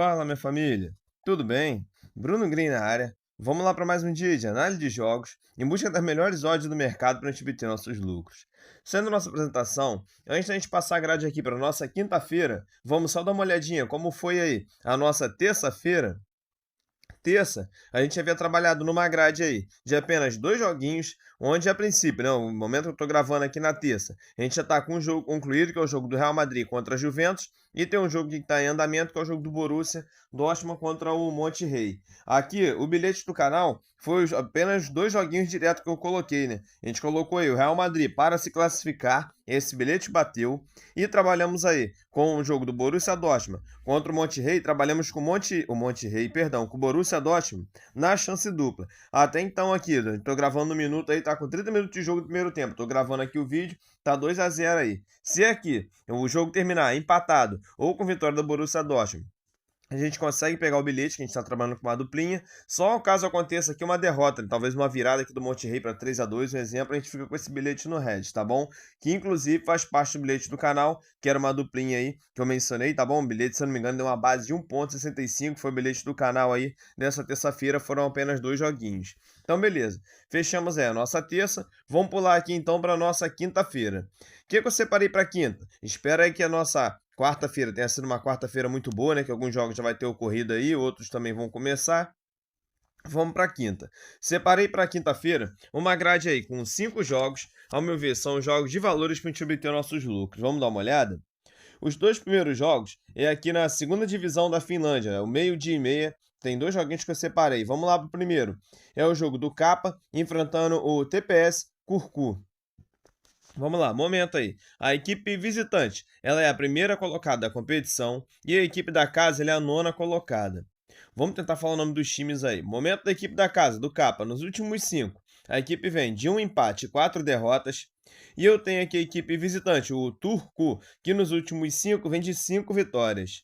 Fala, minha família. Tudo bem? Bruno Green na área. Vamos lá para mais um dia de análise de jogos em busca das melhores odds do mercado para a gente obter nossos lucros. Sendo nossa apresentação, antes da gente passar a grade aqui para nossa quinta-feira, vamos só dar uma olhadinha como foi aí a nossa terça-feira. Terça, a gente havia trabalhado numa grade aí de apenas dois joguinhos, onde a princípio, né, no momento que eu estou gravando aqui na terça, a gente já está com um jogo concluído, que é o jogo do Real Madrid contra a Juventus, e tem um jogo que está em andamento, que é o jogo do Borussia Dortmund contra o Monterrey. Aqui, o bilhete do canal foi apenas dois joguinhos direto que eu coloquei, né? A gente colocou aí o Real Madrid para se classificar, esse bilhete bateu, e trabalhamos aí com o jogo do Borussia Dortmund contra o Monterrey, trabalhamos com o Monterrey, perdão, com o Borussia Dortmund na chance dupla. Até então aqui, estou gravando no minuto aí, tá com 30 minutos de jogo do primeiro tempo. Estou gravando aqui o vídeo, tá 2-0 aí. Se aqui o jogo terminar empatado ou com vitória do Borussia Dortmund, a gente consegue pegar o bilhete, que a gente está trabalhando com uma duplinha. Só caso aconteça aqui uma derrota, talvez uma virada aqui do Monterrey para 3-2, um exemplo, a gente fica com esse bilhete no red, tá bom? Que inclusive faz parte do bilhete do canal, que era uma duplinha aí que eu mencionei, tá bom? O bilhete, se eu não me engano, deu uma base de 1,65, foi o bilhete do canal aí. Nessa terça-feira foram apenas dois joguinhos. Então, beleza. Fechamos aí a nossa terça. Vamos pular aqui então para a nossa quinta-feira. O que eu separei para quinta? Espero aí que a nossa quarta-feira tenha sido uma quarta-feira muito boa, né? Que alguns jogos já vai ter ocorrido aí, outros também vão começar. Vamos para quinta. Separei para quinta-feira uma grade aí com 5 jogos. Ao meu ver, são jogos de valores para a gente obter nossos lucros. Vamos dar uma olhada? Os dois primeiros jogos é aqui na segunda divisão da Finlândia, né? O meio-dia e meia. Tem dois joguinhos que eu separei. Vamos lá para o primeiro. É o jogo do Kappa enfrentando o TPS Turku. Vamos lá, momento aí. A equipe visitante, ela é a primeira colocada da competição e a equipe da casa, ela é a nona colocada. Vamos tentar falar o nome dos times aí. Momento da equipe da casa, do Capa, nos últimos 5. A equipe vem de um empate e 4 derrotas. E eu tenho aqui a equipe visitante, o Turku, que nos últimos 5 vem de 5 vitórias.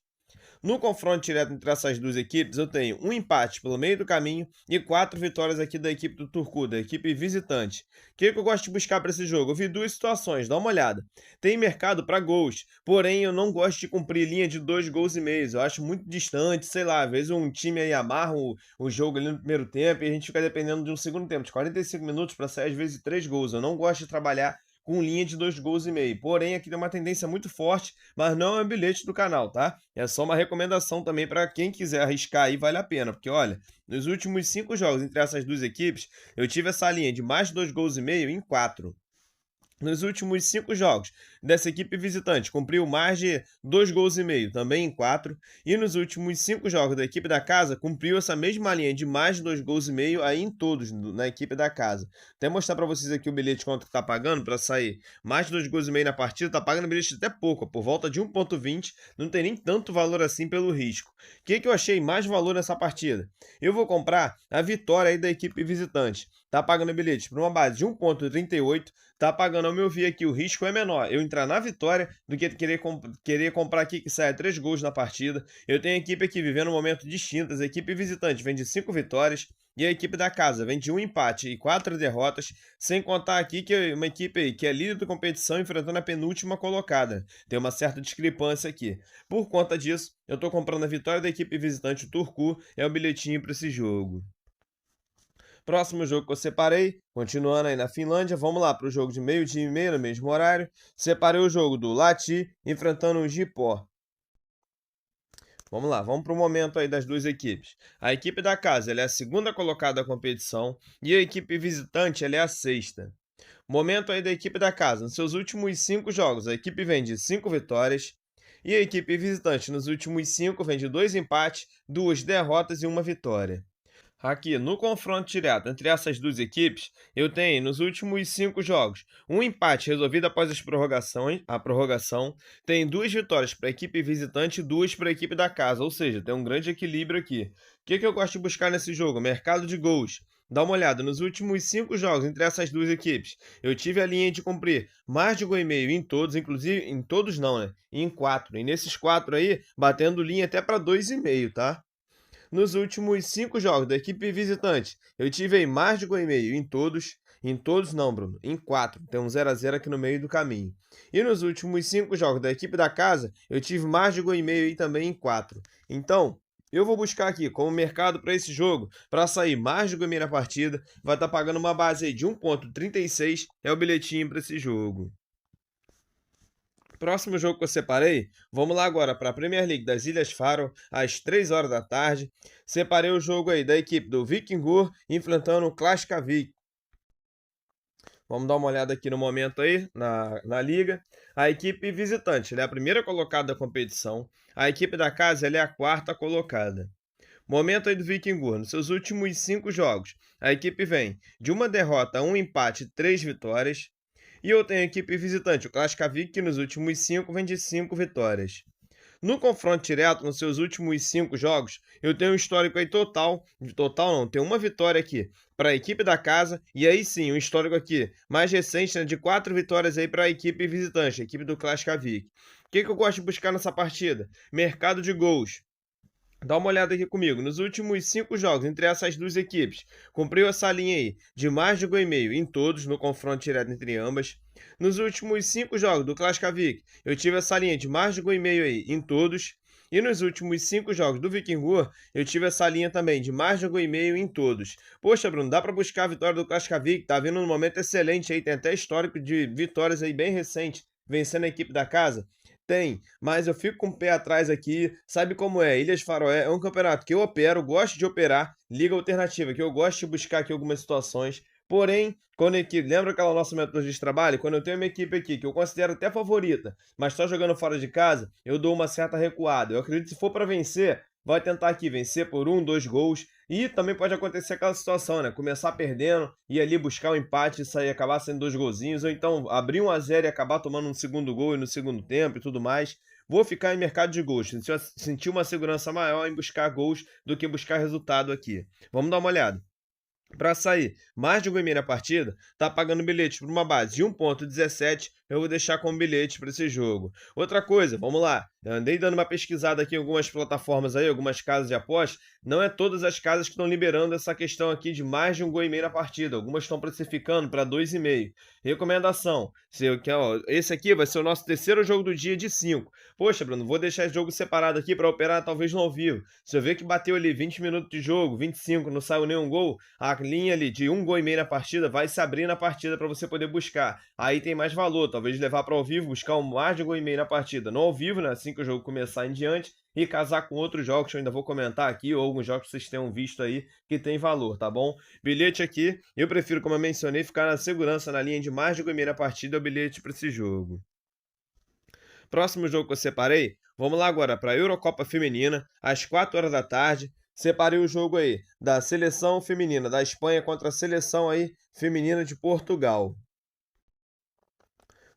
No confronto direto entre essas duas equipes, eu tenho um empate pelo meio do caminho e 4 vitórias aqui da equipe do Turku, da equipe visitante. O que eu gosto de buscar para esse jogo? Eu vi duas situações, dá uma olhada. Tem mercado para gols, porém eu não gosto de cumprir linha de 2 gols e meio. Eu acho muito distante, sei lá, às vezes um time aí amarra o jogo ali no primeiro tempo e a gente fica dependendo de um segundo tempo, de 45 minutos para sair às vezes 3 gols. Eu não gosto de trabalhar com linha de 2 gols e meio. Porém, aqui tem uma tendência muito forte, mas não é um bilhete do canal, tá? É só uma recomendação também para quem quiser arriscar aí, vale a pena. Porque, olha, nos últimos 5 jogos entre essas duas equipes, eu tive essa linha de mais de 2 gols e meio em 4. Nos últimos 5 jogos dessa equipe visitante, cumpriu mais de 2 gols e meio, também em 4. E nos últimos 5 jogos da equipe da casa, cumpriu essa mesma linha de mais de 2 gols e meio aí em todos, na equipe da casa. Até mostrar para vocês aqui o bilhete quanto que tá pagando para sair mais de 2 gols e meio na partida, tá pagando bilhete até pouco, por volta de 1,20, não tem nem tanto valor assim pelo risco. O que eu achei mais valor nessa partida? Eu vou comprar a vitória aí da equipe visitante. Tá pagando bilhete por uma base de 1,38, tá pagando, ao meu ver aqui, o risco é menor eu entrar na vitória do que querer comprar aqui que saia 3 gols na partida. Eu tenho a equipe aqui vivendo um momento distinto. A equipe visitante vem de 5 vitórias e a equipe da casa vem de um empate e 4 derrotas, sem contar aqui que é uma equipe aí que é líder da competição enfrentando a penúltima colocada. Tem uma certa discrepância aqui. Por conta disso, eu tô comprando a vitória da equipe visitante, o Turku, é o bilhetinho para esse jogo. Próximo jogo que eu separei, continuando aí na Finlândia, vamos lá para o jogo de meio-dia e meia, no mesmo horário. Separei o jogo do Lahti enfrentando o Jipó. Vamos lá, vamos para o momento aí das duas equipes. A equipe da casa ela é a segunda colocada da competição e a equipe visitante ela é a sexta. Momento aí da equipe da casa, nos seus últimos 5 jogos, a equipe vem de 5 vitórias e a equipe visitante nos últimos 5 vem de 2 empates, 2 derrotas e 1 vitória. Aqui, no confronto direto entre essas duas equipes, eu tenho nos últimos 5 jogos um empate resolvido após a prorrogação, tem 2 vitórias para a equipe visitante e 2 para a equipe da casa, ou seja, tem um grande equilíbrio aqui. O que eu gosto de buscar nesse jogo? Mercado de gols. Dá uma olhada, nos últimos 5 jogos entre essas duas equipes, eu tive a linha de cumprir mais de gol e meio em todos, inclusive em todos não, né? Em 4. E nesses 4 aí, batendo linha até para 2,5, tá? Nos últimos 5 jogos da equipe visitante, eu tive aí mais de gol e meio em todos. Em todos não, Bruno. Em 4. Tem um 0-0 aqui no meio do caminho. E nos últimos 5 jogos da equipe da casa, eu tive mais de gol e meio aí também em 4. Então, Eu vou buscar aqui como mercado para esse jogo, para sair mais de gol na partida, vai estar pagando uma base aí de 1,36, é o bilhetinho para esse jogo. Próximo jogo que eu separei, vamos lá agora para a Premier League das Ilhas Faroe, às 3 horas da tarde. Separei o jogo aí da equipe do Víkingur enfrentando o Klaskavik. Vamos dar uma olhada aqui no momento aí, na liga. A equipe visitante, ela é a primeira colocada da competição. A equipe da casa, ela é a quarta colocada. Momento aí do Víkingur, nos seus últimos 5 jogos, a equipe vem de uma derrota, um empate, 3 vitórias. E eu tenho a equipe visitante, o Klaskavik, que nos últimos 5 vem de 5 vitórias. No confronto direto, nos seus últimos 5 jogos, eu tenho um histórico aí total não, tem uma vitória aqui para a equipe da casa, e aí sim, um histórico aqui mais recente, né, de 4 vitórias aí para a equipe visitante, a equipe do Klaskavik. O que eu gosto de buscar nessa partida? Mercado de gols. Dá uma olhada aqui comigo. Nos últimos 5 jogos entre essas duas equipes, cumpriu essa linha aí de mais de 1,5 em todos, no confronto direto entre ambas. Nos últimos 5 jogos do Klaskavik, eu tive essa linha de mais de 1,5 aí em todos. E nos últimos 5 jogos do Víkingur, eu tive essa linha também de mais de 1,5 em todos. Poxa, Bruno, dá para buscar a vitória do Klaskavik, tá vindo num momento excelente aí, tem até histórico de vitórias aí bem recente, vencendo a equipe da casa. Tem, mas eu fico com o pé atrás aqui. Sabe como é? Ilhas Faroé é um campeonato que eu opero, gosto de operar, liga alternativa, que eu gosto de buscar aqui algumas situações. Porém, quando a equipe, lembra aquela nossa metodologia de trabalho? Quando eu tenho uma equipe aqui que eu considero até favorita, mas só jogando fora de casa, eu dou uma certa recuada. Eu acredito que se for para vencer, vai tentar aqui vencer por 1, 2 gols. E também pode acontecer aquela situação, né? Começar perdendo e ali buscar um empate e sair, acabar sendo 2 golzinhos, ou então abrir 1-0 e acabar tomando um segundo gol no segundo tempo e tudo mais. Vou ficar em mercado de gols, sentir uma segurança maior em buscar gols do que buscar resultado aqui. Vamos dar uma olhada. Para sair mais de 1,5 na partida, tá pagando bilhete por uma base de 1,17. Eu vou deixar como bilhete para esse jogo. Outra coisa, vamos lá. Eu andei dando uma pesquisada aqui em algumas plataformas aí, algumas casas de aposta. Não é todas as casas que estão liberando essa questão aqui de mais de 1,5 na partida. Algumas estão precificando para 2,5. Recomendação: esse aqui vai ser o nosso terceiro jogo do dia de 5. Poxa, Bruno, vou deixar esse jogo separado aqui para operar talvez no ao vivo. Se eu ver que bateu ali 20 minutos de jogo, 25, não saiu nenhum gol, a linha ali de 1,5 na partida vai se abrir na partida para você poder buscar. Aí tem mais valor, talvez levar para ao vivo, buscar um mais de 1,5 na partida no ao vivo, né, assim que o jogo começar em diante, e casar com outros jogos que eu ainda vou comentar aqui, ou alguns jogos que vocês tenham visto aí que tem valor, tá bom? Bilhete aqui, eu prefiro, como eu mencionei, ficar na segurança na linha de mais de 1,5 na partida, é o bilhete para esse jogo. Próximo jogo que eu separei, vamos lá agora para a Eurocopa Feminina, às 4 horas da tarde. Separei o jogo aí da seleção feminina da Espanha contra a seleção aí feminina de Portugal.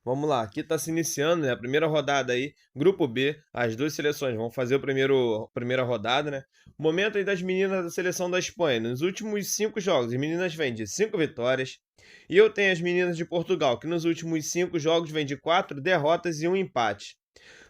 Vamos lá, aqui está se iniciando, né, a primeira rodada aí, Grupo B, as duas seleções vão fazer a primeira rodada, né? Momento aí das meninas da seleção da Espanha, nos últimos 5 jogos, as meninas vêm de 5 vitórias, e eu tenho as meninas de Portugal, que nos últimos 5 jogos vêm de 4 derrotas e um empate.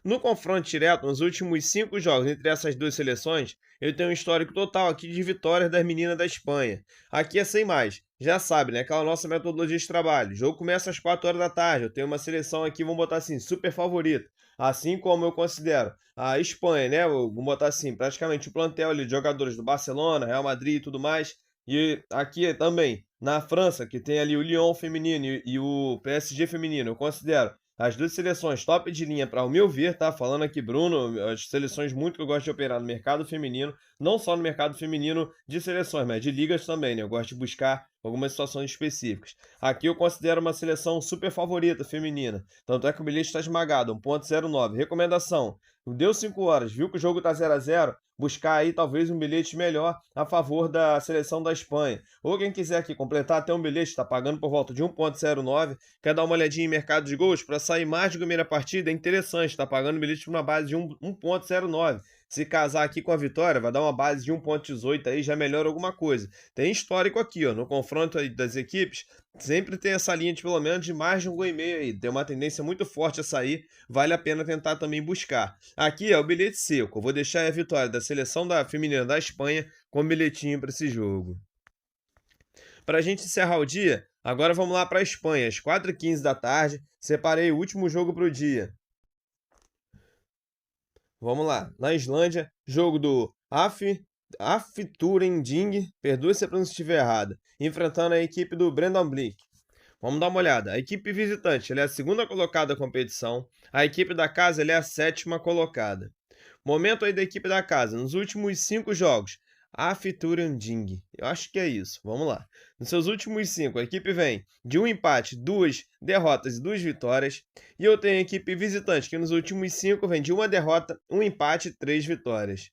No confronto direto, nos últimos 5 jogos entre essas duas seleções, eu tenho um histórico total aqui de vitórias das meninas da Espanha. Aqui é sem mais. Já sabe, né? Aquela nossa metodologia de trabalho. O jogo começa às 4 horas da tarde. Eu tenho uma seleção aqui, vamos botar assim, super favorita. Assim como eu considero a Espanha, né? Vamos botar assim, praticamente o plantel ali de jogadores do Barcelona, Real Madrid e tudo mais. E aqui também, na França, que tem ali o Lyon feminino e o PSG feminino, eu considero as duas seleções top de linha, para o meu ver, tá? Falando aqui, Bruno, as seleções muito que eu gosto de operar no mercado feminino, não só no mercado feminino de seleções, mas de ligas também, né? Eu gosto de buscar algumas situações específicas. Aqui eu considero uma seleção super favorita feminina, tanto é que o bilhete está esmagado, 1,09. Recomendação: deu 5 horas, viu que o jogo tá 0-0, buscar aí talvez um bilhete melhor a favor da seleção da Espanha. Ou quem quiser aqui completar até um bilhete, está pagando por volta de 1,09. Quer dar uma olhadinha em mercado de gols para sair mais de primeira partida? É interessante, está pagando bilhete por uma base de 1,09. Se casar aqui com a vitória, vai dar uma base de 1,18 aí, já melhora alguma coisa. Tem histórico aqui, ó, no confronto aí das equipes, sempre tem essa linha de pelo menos de mais de 1,5 aí. Tem uma tendência muito forte a sair, vale a pena tentar também buscar. Aqui é o bilhete seco, eu vou deixar a vitória da seleção feminina da Espanha com bilhetinho para esse jogo. Para a gente encerrar o dia, agora vamos lá para a Espanha, às 4h15 da tarde. Separei o último jogo para o dia. Vamos lá. Na Islândia, jogo do Af Afturending, perdoe se a pronúncia estiver errada, enfrentando a equipe do Brandon Blick. Vamos dar uma olhada. A equipe visitante ela é a segunda colocada da competição, a equipe da casa ela é a sétima colocada. Momento aí da equipe da casa, nos últimos 5 jogos, a Fituranding, eu acho que é isso, vamos lá. Nos seus últimos 5, a equipe vem de um empate, 2 derrotas e 2 vitórias. E eu tenho a equipe visitante, que nos últimos 5 vem de uma derrota, um empate e 3 vitórias.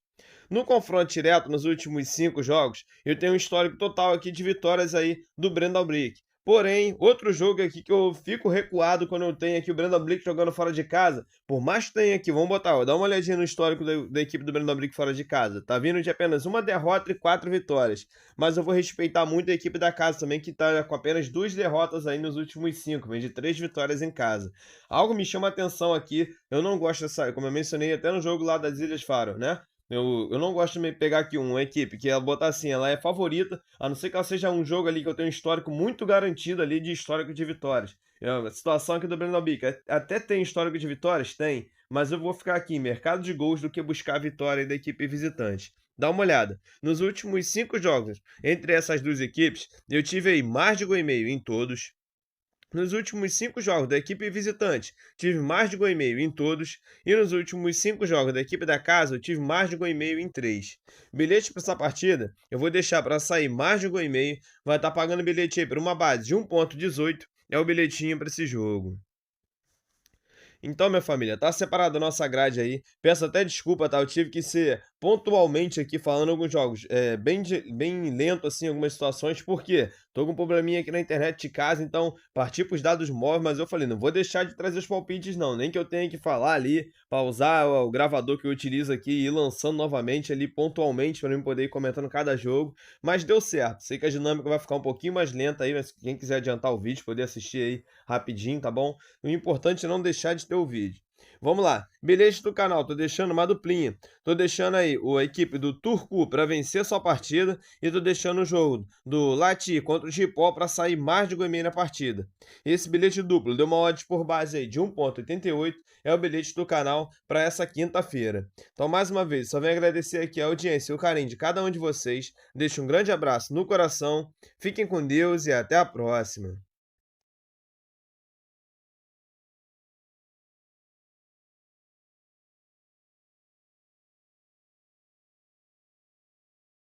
No confronto direto, nos últimos 5 jogos, eu tenho um histórico total aqui de vitórias aí do Brandon Blick. Porém, outro jogo aqui que eu fico recuado quando eu tenho aqui o Brandon Blick jogando fora de casa, por mais que tenha aqui, vamos botar, ó, dá uma olhadinha no histórico da equipe do Brandon Blick fora de casa. Tá vindo de apenas uma derrota e 4 vitórias. Mas eu vou respeitar muito a equipe da casa também, que tá com apenas 2 derrotas aí nos últimos 5, vem de 3 vitórias em casa. Algo me chama a atenção aqui, eu não gosto dessa, como eu mencionei até no jogo lá das Ilhas Faro, né? Eu não gosto de me pegar aqui uma equipe que ela botar assim, ela é favorita, a não ser que ela seja um jogo ali que eu tenho um histórico muito garantido ali de histórico de vitórias. A situação aqui do Breno Bica, até tem histórico de vitórias? Tem, mas eu vou ficar aqui em mercado de gols do que buscar a vitória da equipe visitante. Dá uma olhada. Nos últimos 5 jogos entre essas duas equipes, eu tive aí mais de gol e meio em todos. Nos últimos 5 jogos da equipe visitante, tive mais de gol e meio em todos. E nos últimos 5 jogos da equipe da casa, eu tive mais de gol e meio em 3. Bilhete para essa partida, eu vou deixar para sair mais de gol e meio. Vai estar pagando bilhete aí por uma base de 1,18. É o bilhetinho para esse jogo. Então, minha família, tá separada a nossa grade aí. Peço até desculpa, tá? Eu tive que ser pontualmente aqui falando alguns jogos. Bem lento, assim, algumas situações. Por quê? Tô com um probleminha aqui na internet de casa, então parti pros dados móveis, mas eu falei, não vou deixar de trazer os palpites, não. Nem que eu tenha que falar ali, pausar o gravador que eu utilizo aqui e ir lançando novamente ali pontualmente para eu poder ir comentando cada jogo. Mas deu certo. Sei que a dinâmica vai ficar um pouquinho mais lenta aí, mas quem quiser adiantar o vídeo, poder assistir aí rapidinho, tá bom? O importante é não deixar de ter o vídeo. Vamos lá, bilhete do canal, tô deixando uma duplinha. Tô deixando aí a equipe do Turku para vencer sua partida e tô deixando o jogo do Lati contra o Gipó para sair mais de gol e meio na partida. Esse bilhete duplo deu uma odds por base aí de 1,88, é o bilhete do canal para essa quinta-feira. Então, mais uma vez, só venho agradecer aqui a audiência e o carinho de cada um de vocês. Deixo um grande abraço no coração, fiquem com Deus e até a próxima.